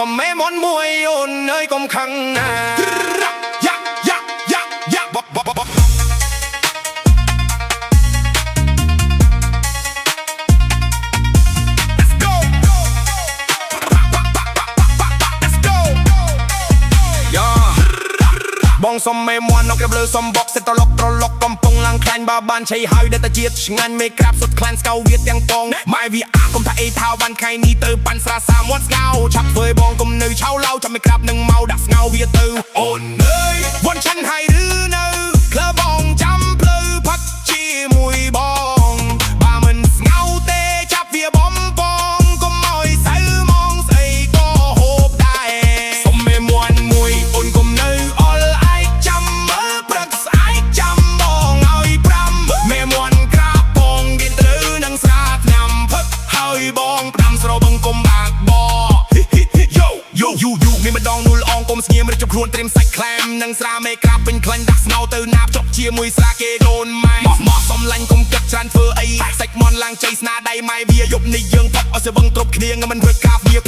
សំមេមន់មួយអូនអើយកុំខឹងណាយ៉ាយ៉ាយ៉ាយ៉ាបបបបបងសុំមេមន់នៅក្រលើសុំបុកសិតត្រឡុកកំពុងឡើងខ្លាញ់បើបានឆៃហើយដែលតែជាតិឆ្ងាញ់មេក្រាបសុតខ្លាញ់ស្កៅវាទាំងពងម៉ែវាអាកុំថាអីថាវ៉ាន់ខៃនេះទៅប៉ាន់ស្រាសាមាត់ស្ងោឆាប់ធ្វើបងកុំនៅឆៅឡៅចាំមេក្រាបនឹងមកដាក់ស្ងោវាទៅអូនអើយវ៉ាន់ឆាន់ហើយឬនៅក្លបងចាំភ្លៅផឹកជាមួយបងបើមិនស្ងោទេចាប់វាបំពងកុំឲ្យសៅมองស្អីក៏ហូបដែរសុំមេមន់មួយអូនកុំនៅអល់ចាំមើលព្រឹកស្អែកចាំបងឲ្យ5មេមន់ក្រាបបងគេត្រូវនឹងស្រាឆ្នាំផឹកហើយបងផ្ដាំស្រោបង្គំបាក់បយូមានម្ដងនួលអងកុំស្ងៀមរឹកចំខ្លួនត្រៀមសាច់ខ្លាមនឹងស្រាមេក្រាបពេញខ្លាញ់ដាក់ស្ងោទៅណាបចុកជាមួយស្រាគេដូនម៉ែមកសំឡាញ់កុំគិតច្រើនធ្វើអីសាច់មន់ឡើងជ័យស្នាដៃម៉ែវាយប់នេះយើងផឹកឲ្យសវឹងទ្រពគ្នាមិនធ្វើការវា